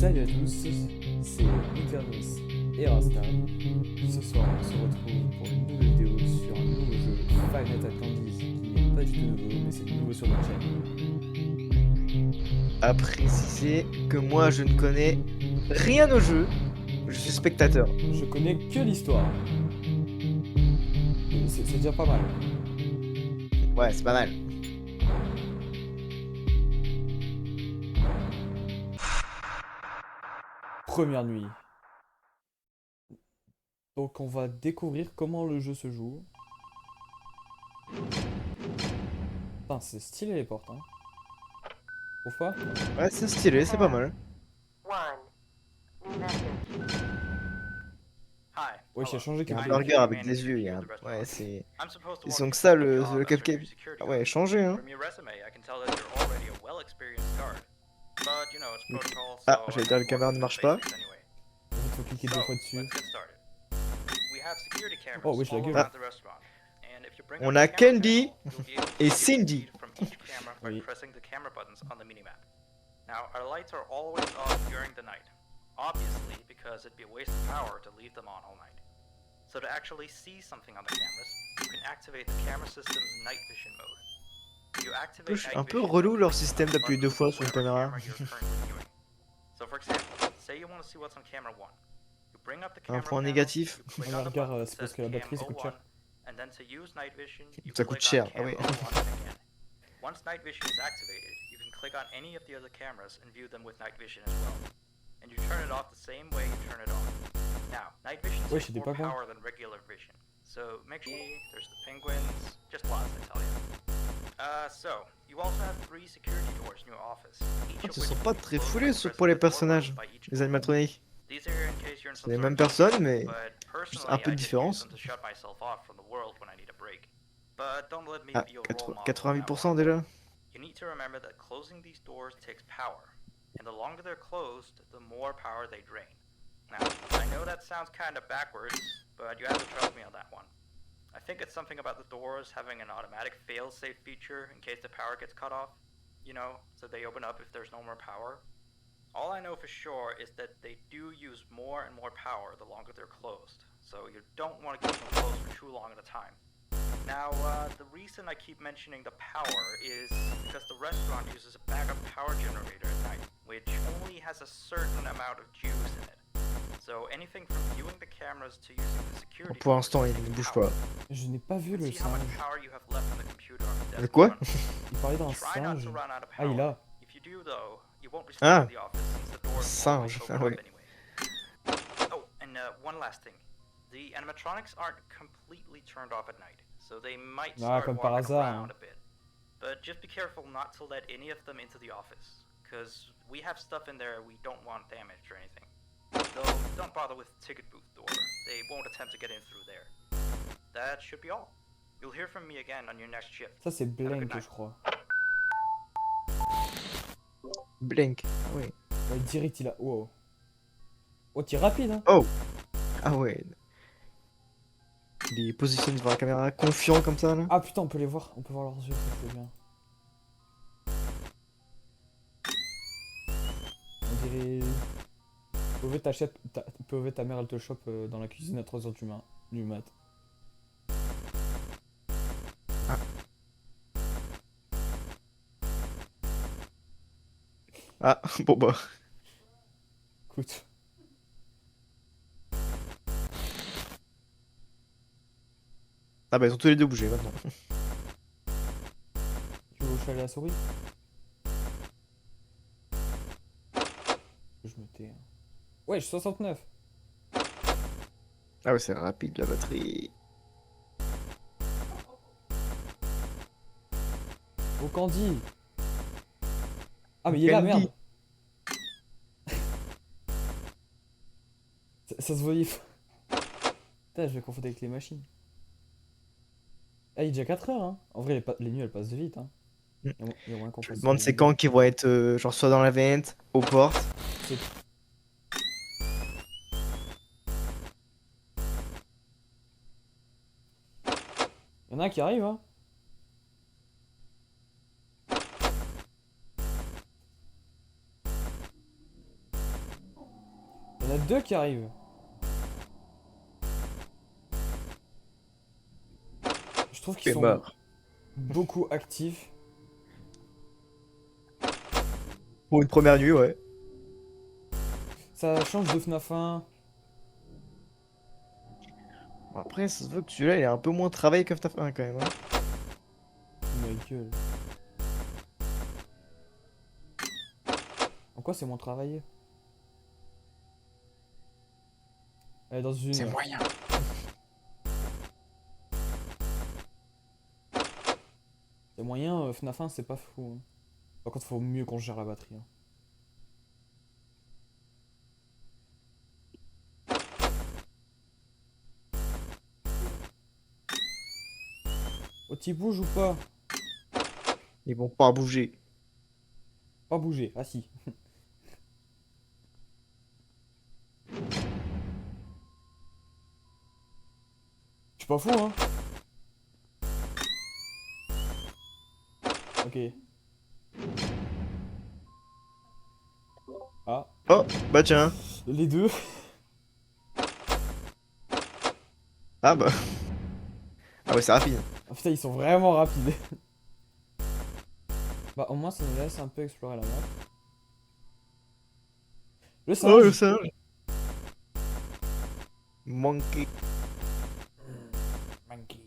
Salut à tous, c'est Nicolas et Rasta. Ce soir, on se retrouve pour une nouvelle vidéo sur un nouveau jeu, Five Nights at Candy's, qui n'est pas du tout nouveau, mais c'est nouveau sur notre chaîne. À préciser que moi je ne connais rien au jeu, je suis spectateur. Je connais que l'histoire. Et c'est déjà pas mal. Ouais, c'est pas mal. Première nuit. Donc on va découvrir comment le jeu se joue. Putain, c'est stylé les portes, hein. Trouve pas? Ouais, c'est stylé, c'est pas mal. Ouais, j'ai changé Il y a un quelques burger trucs. avec des yeux, il y a un... Ouais, c'est... Ils ont que ça, le cupcake. Ah ouais, changé, hein. Ah, j'allais dire, le caméra ne marche pas. En fait, faut cliquer deux fois dessus. Oh, wesh, la gueule. Ah, on a Candy et Cindy. Oui. Now, our lights are always on during the night, obviously because it'd be a waste of power to leave them on all night. So to actually see something on the cameras, you can activate the camera system's night vision mode. You activate night Un peu vision relou when leur clicking système on the d'appuyer button deux fois of sur une whatever caméra. camera you're currently viewing. So for example, say you want to see what's on camera 1. You bring up the Un camera point panel, négatif. you click Ouais, on the regarde, button that c'est parce says que la cam batterie ça coûte cher. 01, and then to use night vision, you Ça coûte click cher, on ah cam oui. 01 again. Once night vision is activated, you can click on any of the other cameras and view them with night vision as well. And you turn it off the same way you turn it on. Now, night vision takes j'étais more pas con. power than regular vision. So make sure there's the penguins, just lots I tell you. So, you also have 3 security doors in your office. Each of Ils which sont can pas be très closed foulés by pour les pressing the door personnages, button by each les door. animatroniques. These are in case you're in C'est some les sort mêmes of game, personnes, mais but juste un personally peu de I just use différence. them to shut myself off from the world when I need a break. But don't let me Ah, be your role model on that 88% one. déjà. You need to remember that closing these doors takes power, and the longer they're closed, the more power they drain. Now, I know that sounds kind of backwards, but you have to trust me on that one. I think it's something about the doors having an automatic fail-safe feature in case the power gets cut off, you know, so they open up if there's no more power. All I know for sure is that they do use more and more power the longer they're closed, so you don't want to keep them closed for too long at a time. Now, the reason I keep mentioning the power is because the restaurant uses a backup power generator at night, which only has a certain amount of juice in it. So anything from viewing the cameras to using the security Pour doors l'instant, il takes ne bouge power. pas. Je n'ai pas vu You can le see how much singe. power you have left on the computer on the Le desk quoi? in front of you. Il parlait d'un Try not singe. to run out of Ah, il power. a. If you do, though, you won't be stuck Ah, in the office since the doors always singe. open Ah up ouais. anyway. Oh, and one last thing. The animatronics aren't completely turned off at night, so they might Ah, start comme par walking hasard, around hein. a bit. But just be careful not to let any of them into the office, because we have stuff in there we don't want damaged or anything. Though, don't bother with the ticket booth door. They won't attempt to get in through there. That should be all. You'll hear from me again on your next shift. Ça, c'est Have a good Blank, night. je crois. Blink. Ah ouais. Ouais, direct, il a. Wow. Oh, t'es rapide, hein. Oh. Ah ouais. Il est positionné devant la caméra, confiant comme ça là. Ah putain, on peut les voir. On peut voir leurs yeux, ça c'est bien. On dirait. Pauvé, t'achètes. Pauvé, ta mère, elle te chope dans la cuisine à 3h du mat. Ah, bon bah. Écoute. Ah bah ils ont tous les deux bougé maintenant. Tu veux chaler la souris? Je me tais. Ouais, j'ai 69. Ah ouais, c'est rapide la batterie. Oh, Candy. Ah, mais il est là, Candy. merde. Ça se voyait. Putain, je vais confondre avec les machines. Ah, il est déjà 4h, hein. En vrai, les nuits, elles passent vite, hein. Mm. Il y a moyen qu'on Je me fasse demande une c'est vidéo. quand qu'ils vont être genre soit dans la vente, aux portes. C'est- Il y en a un qui arrive, hein. a deux qui arrivent. Je trouve qu'ils T'es sont mort. beaucoup actifs. Pour une première nuit, ouais. Ça change de FNAF 1. Bon, après, ça se voit que celui-là, il est un peu moins travaillé que FNAF 1 quand même. Hein. Ma gueule. En quoi c'est moins travaillé? Elle est dans une. C'est moyen. C'est moyen, FNAF 1 c'est pas fou. Hein. Par contre, faut mieux qu'on gère la batterie. Hein. Oh, t'y bouges ou pas? Ils vont pas bouger. Pas bouger, ah si. Je suis pas fou, hein. Ok. Ah, Oh, bah tiens. les deux. Ah bah. Ah ouais, c'est rapide. Ah putain, ils sont vraiment rapides. Bah, au moins, ça nous laisse un peu explorer la map. Le singe. Oh, le singe. Monkey. Monkey.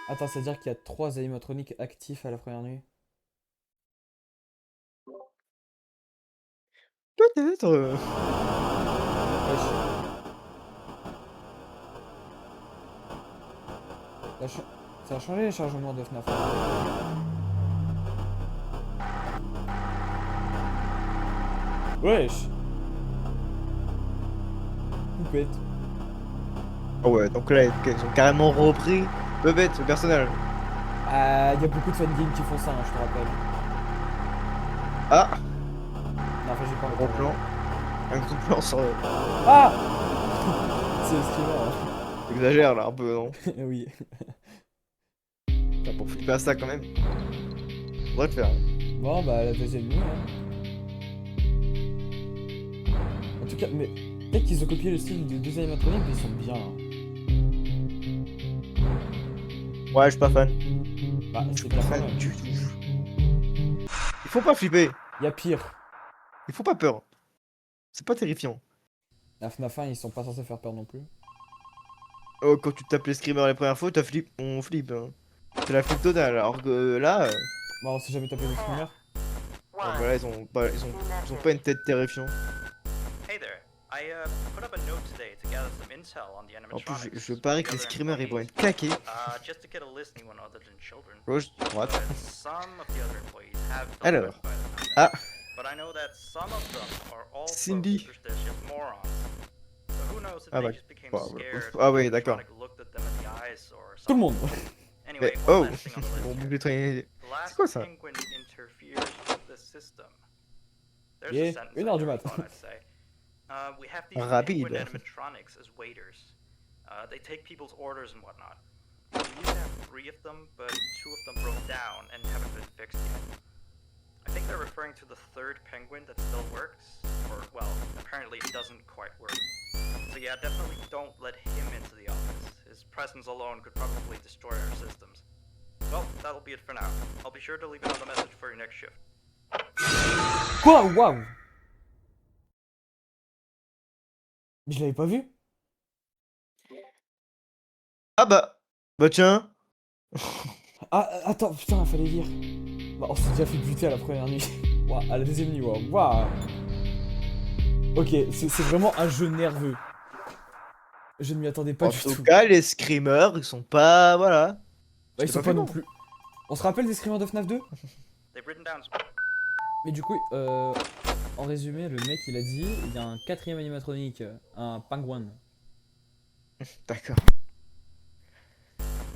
Attends, c'est-à-dire qu'il y a 3 animatroniques actifs à la première nuit? Peut-être. Wesh. Ça a changé les chargements de FNAF. Wesh. Poupette. Ah ouais, donc là, ils ont carrément repris Bebête, le personnage. Ah, il y a beaucoup de fangames qui font ça, hein, je te rappelle. Ah, Non, enfin, j'ai pas gros plan. Un gros plan sur. Ah. C'est ce qui est mort. Exagère là un peu, non? Oui. Putain, pour flipper à ça quand même. Faudrait le faire. Hein. Bon, bah, la deuxième nuit, hein. En tout cas, mais peut-être qu'ils ont copié le style des deux animatroniques, mais ils sont bien. Hein. Ouais, je suis pas fan. Bah, Je c'est suis bien pas quand fan même. du tout. Il faut pas flipper. Il y a pire. Il faut pas peur. C'est pas terrifiant. La FNAF 1, ils sont pas censés faire peur non plus. Oh, quand tu tapes les screamers les premières fois, on flippe. Hein. C'est la flip totale. Alors que là, Bah, on s'est jamais tapé des screamers. voilà, ils ont pas une tête terrifiante. Hey there. I put up a note today to gather some intel on the En plus, animatronics. je parie que les screamers ils vont être claqués. Just to get a list anyone other than children. Gauche, droite. But some of the other employees have felt Alors. threatened by the foundation. Ah, But I know that some of them are also Cindy. superstitious morons. So who knows if Ah they bah, just became bah, scared ah when ouais, the d'accord. animatronic looked at them in the eyes or Tout le something. monde. Anyway, Mais, one oh, last thing on the list bon, here. boucle traîner. The last quoi, ça? penguin interferes with the system. There's Yeah, a sentence une I heure du never mat. thought I'd say. We have these Rapide. penguin animatronics as waiters. They take people's orders and whatnot. We used to have 3 of them, but 2 of them broke down and haven't been fixed yet. I think they're referring to the 3rd penguin that still works, or, well, apparently it doesn't quite work. So yeah, definitely don't let him into the office. His presence alone could probably destroy our systems. Well, that'll be it for now. I'll be sure to leave another message for your next shift. Quoi? Waouh! Mais je l'avais pas vu. Ah bah, tiens. Ah, attends, putain, fallait lire. Bah, on s'est déjà fait buter à la première nuit. Waouh, à la deuxième nuit, waouh. Waouh. Ok, c'est vraiment un jeu nerveux. Je ne m'y attendais pas En du tout tout. cas, les screamers, ils sont pas, voilà. Bah, ils C'était sont pas pas non flippant. plus. On se rappelle des screamers de FNAF 2? They've written down. Mais du coup, en résumé, le mec il a dit il y a un 4ème animatronique, un pingouin. D'accord.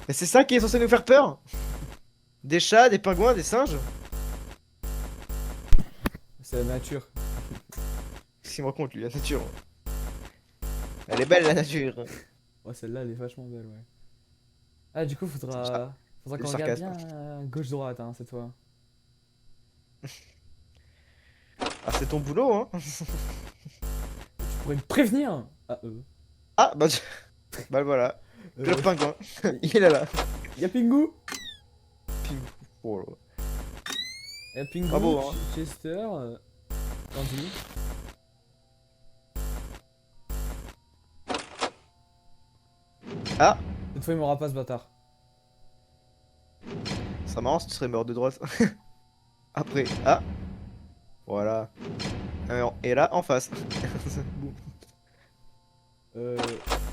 Mais c'est ça qui est censé nous faire peur? Des chats, des pingouins, des singes? C'est la nature. Qu'est-ce qu'il me raconte lui, la nature? Elle est belle la nature. Ouais, celle-là elle est vachement belle, ouais. Ah, du coup, faudra qu'on le regarde sarcasme. bien gauche-droite, hein, cette fois. Ah, c'est ton boulot, hein. Tu pourrais me prévenir. Ah, Ah, bah, bah voilà. Le pingouin. Il est là. Y'a Pingu. Oh là. Y'a Pingu, Bravo, hein. Chester, Andy. Ah, Cette fois, il m'aura pas ce bâtard. ça serait marrant si tu serais mort de droite. Après, ah. Voilà. Alors, et là, en face. Boum.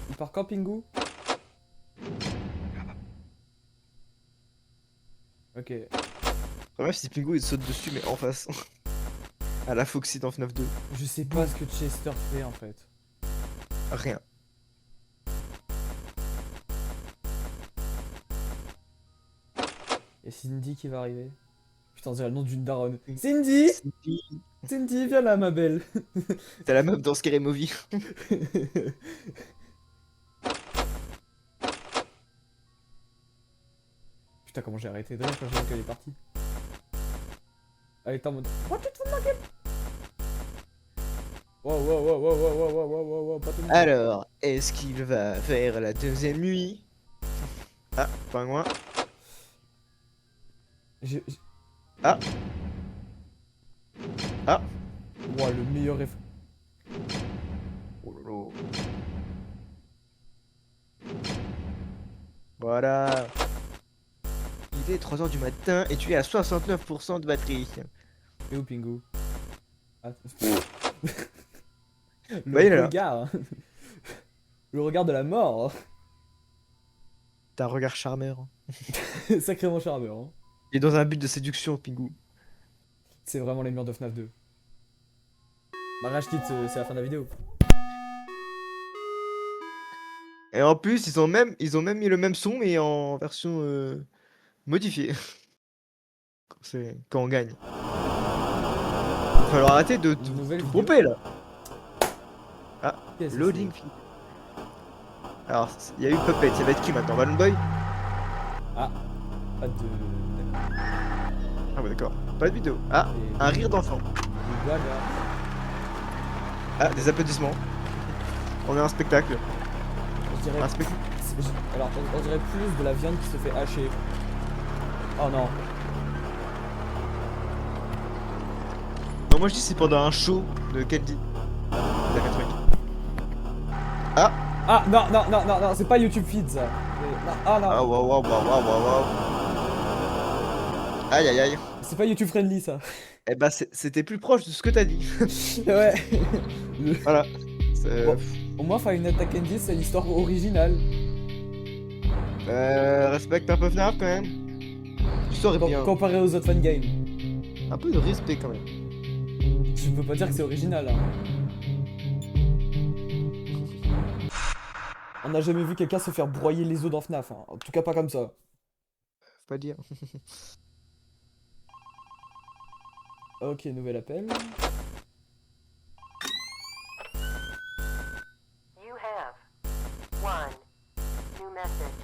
Il part quand, Pingu? Ok. Même si Pingu il saute dessus, mais en face. À la Foxy dans FNAF 2. Je sais pas ce que Chester fait en fait. Rien. Y'a Cindy qui va arriver. Putain, c'est le nom d'une daronne. Cindy! Cindy, viens là, ma belle. T'as la meuf dans Scary Movie. Putain, comment j'ai arrêté de rire quand j'ai vu qu'elle est partie. Elle était en mode. Oh, tu te fous de ma gueule! Wow, wow, wow, wow, wow, wow, wow, wow, wow, pas tout le monde. Alors, est-ce qu'il va faire la deuxième nuit? Ah, pingouin. Ah. Ah. Wow, le meilleur ref. Oh lolo. Voilà. Il est 3h du matin et tu es à 69% de batterie. Et où Pingu? Ah. Le Bah, il est là. regard. Hein. Le regard de la mort. T'as un regard charmeur. Sacrément charmeur. Hein. Il est dans un but de séduction, Pingu. C'est vraiment les murs de FNAF 2. Bah, rage titre, c'est la fin de la vidéo. Et en plus, ils ont même mis le même son, mais en version modifiée. Quand on gagne. Il va falloir arrêter de Une nouvelle tout vidéo. pomper là. Ah, Qu'est-ce que loading. Alors, il y a eu Puppet, ça va être qui maintenant? Balloon Boy? Ah, pas de. Ah ouais, d'accord. Pas de vidéo. Ah, Et- un rire d'enfant. de blague, là. Ah, des applaudissements. On est un spectacle. Je dirais. Un spectacle. Alors, on dirait plus de la viande qui se fait hacher. Oh non. Non, moi je dis c'est pendant un show de Candy. Ah, Ah non, non, non, non, non, c'est pas YouTube Feed ça. Non, ah non, ah, waouh, waouh, waouh, waouh, waouh, waouh. Aïe, aïe, aïe. c'est pas YouTube Friendly ça. Eh bah, c'était plus proche de ce que t'as dit. Ouais. Voilà. C'est- Bon. Au moins, Five Nights at Candy, c'est l'histoire originale. Respecte un peu FNAF quand même. L'histoire est bien. Comparé aux autres fangames. Un peu de respect quand même. Je peux pas dire que c'est original. Hein. On n'a jamais vu quelqu'un se faire broyer les os dans FNAF. Hein. En tout cas, pas comme ça. Faut pas dire. Ok, nouvel appel. You have one new message.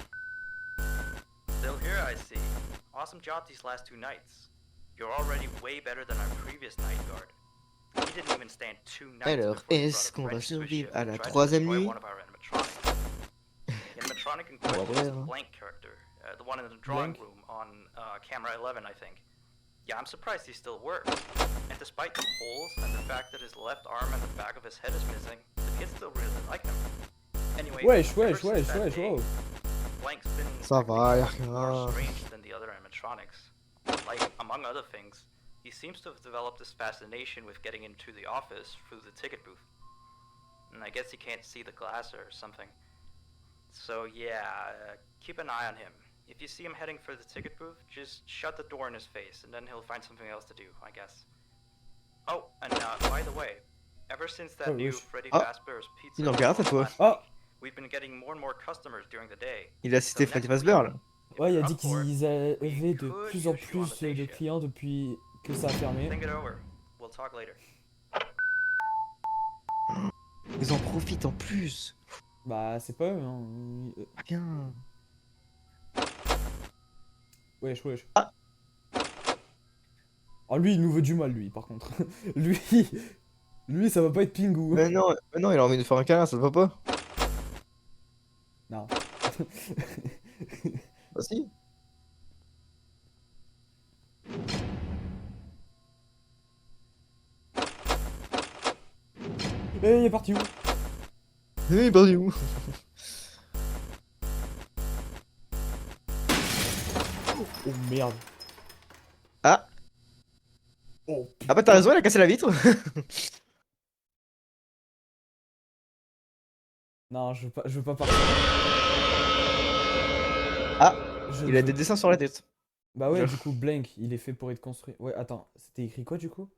Still here, I see. Awesome job these last 2 nights. You're already way better than our previous night guard. He didn't even stand 2 nights Alors, before he est-ce brought a qu'on va wrench to his survivre ship à and la tried to troisième destroy nuit? one of our animatronics. The animatronic in On va question is voir, a hein. blank character, the one in the drawing Blank? room on camera 11, I think. Yeah, I'm surprised he still works. And despite the holes and the fact that his left arm and the back of his head is missing, the kids still really like him. Anyway, Wesh, ever wesh, since wesh, that wesh, day, wow. Blank's been Ça va, y'a acting more rien. strange than the other animatronics. Like, among other things, he seems to have developed this fascination with getting into the office through the ticket booth. And I guess he can't see the glass or something. So yeah, keep an eye on him. If you see him heading for the ticket booth, just shut the door in his face, and then he'll find something else to do, I guess. Oh, and by the way, ever since that Oh, new wesh. Freddy Ah, Fazbear's Pizza il en regarde, cette fois. last Ah. week, we've been getting more and more customers during the day. Il a cité So Freddy next Fazbear week, là. if Ouais, il a you're dit up for it, qu'ils avaient de we plus en could use you on plus the day de shift. clients depuis que ça a fermé. Think it over. We'll talk later. Ils en profitent en plus. Bah, c'est pas eux, hein. Ah bien. Wesh, wesh. Oh, lui, il nous veut du mal, lui, par contre. Lui, lui, ça va pas être Pingu. Mais non, il a envie de faire un câlin, ça te va pas? Non. Bah si. Eh, il est parti où? Il est parti où? Oh merde. Ah, Oh ah bah t'as raison, il a cassé la vitre. non, je veux pas partir. Ah, Je il a veux- des dessins sur la tête. Bah ouais, du coup, Blank, il est fait pour être construit. Ouais, attends, c'était écrit quoi du coup?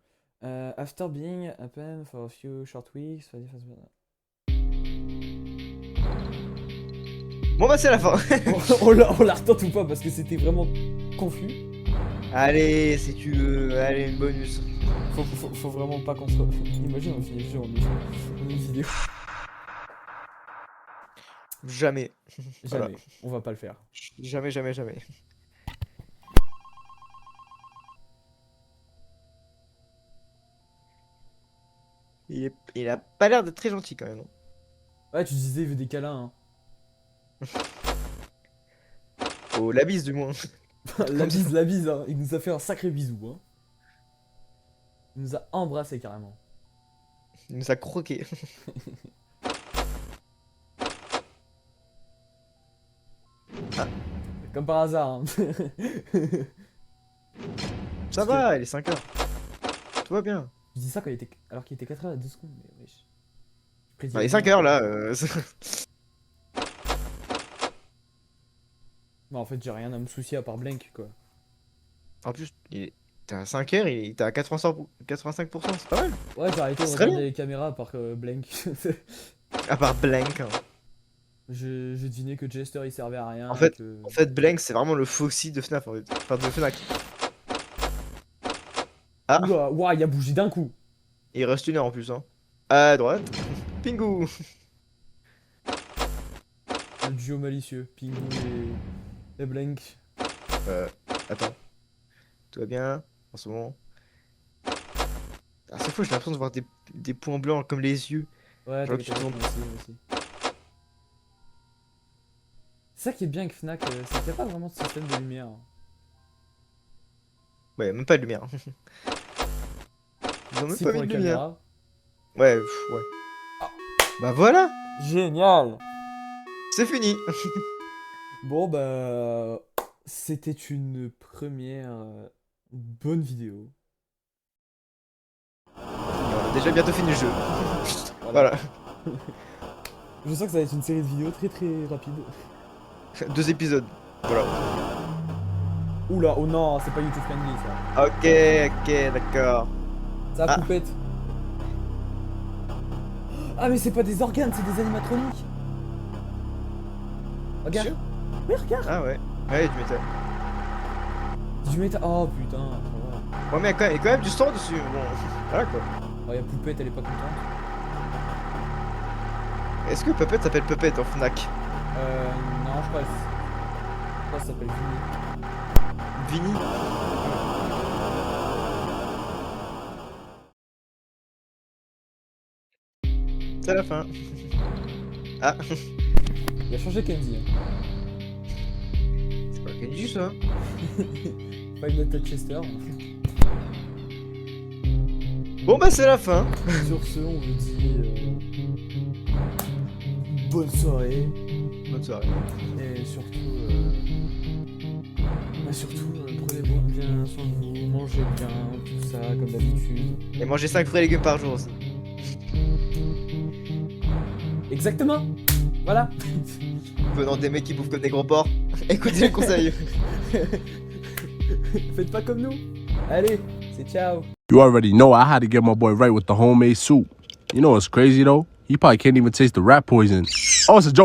After being open for a few short weeks. Bon bah c'est la fin. On la retente ou pas parce que c'était vraiment confus. Allez, si tu veux, allez, une bonus. Faut vraiment pas qu'on se. Imagine, on finit le jeu en une vidéo. Jamais. Jamais, Voilà. on va pas le faire. Jamais, jamais, jamais. Il a pas l'air d'être très gentil quand même. Ouais, tu disais, il veut des câlins. Oh, la bise du moins. Hein. La bise, hein. Il nous a fait un sacré bisou. Hein. Il nous a embrassé carrément. Il nous a croqué. Comme par hasard. Hein. Ça va, il est 5 heures. Tout va bien. Je dis ça quand il était... alors qu'il était 4 heures à 2 secondes. Mais wesh. Bah, il est 5 heures là. Non, en fait, j'ai rien à me soucier à part Blank, quoi. En plus, t'es à 5 heures, il était à 85%, c'est pas mal. Ouais, j'ai arrêté de C'est très regarder les caméras à part Blank. À part Blank. Hein. je devinais que Jester il servait à rien. En fait, que... Blank, c'est vraiment le Foxy de FNAF en fait. Enfin, de Fnac. Ah, Oula, ouah, il a bougé d'un coup. il reste 1 heure en plus. Hein. À droite. Pingu. Le duo malicieux. Pingu et Blank. Attends. Tout va bien en ce moment. À chaque fois, j'ai l'impression de voir des points blancs comme les yeux. Ouais, Genre, t'inquiète, tu t'inquiète, tombes. moi aussi. C'est ça qui est bien avec Fnac, c'est qu'il n'y a pas vraiment de système de lumière. Ouais, même pas de lumière. Ils ont même Si pas pour mis les de lumière. caméras. Ouais, ouais. Bah voilà, Génial. c'est fini. Bon bah c'était une première bonne vidéo. On a déjà bientôt fini le jeu. Voilà. Je sens que ça va être une série de vidéos très très rapide. 2 épisodes. Voilà. Oula, oh non, c'est pas YouTube friendly ça. Ok, d'accord. Ça Ah. poupette. Ah mais c'est pas des organes, c'est des animatroniques. Regarde. Sûr Oui, regarde. Ah ouais. Ouais, tu m'étonnes. Du méta. Oh putain, ça va. Ouais, mais il y a quand même du sang dessus. Bon, voilà quoi. Oh, y'a Poupette, elle est pas contente. Est-ce que Puppet s'appelle Puppet en Fnac? Non, je crois que ça s'appelle Vini. Vini? C'est la fin. Ah, Il a changé Kenzie. Hein. c'est pas Kenji ça. Pas une note à Chester. Bon bah c'est la fin. Sur ce, on vous dit bonne soirée. Bonne soirée. Et surtout, prenez bien soin de vous, mangez bien, tout ça, comme d'habitude. Et mangez 5 fruits et légumes par jour aussi. Exactement. Voilà. Venant des mecs qui bouffent comme des gros porcs. Écoutez les conseils. Faites pas comme nous. Allez, c'est ciao. You already know I had to get my boy right with the homemade soup. You know what's crazy though? He probably can't even taste the rat poison. Oh, it's a joke.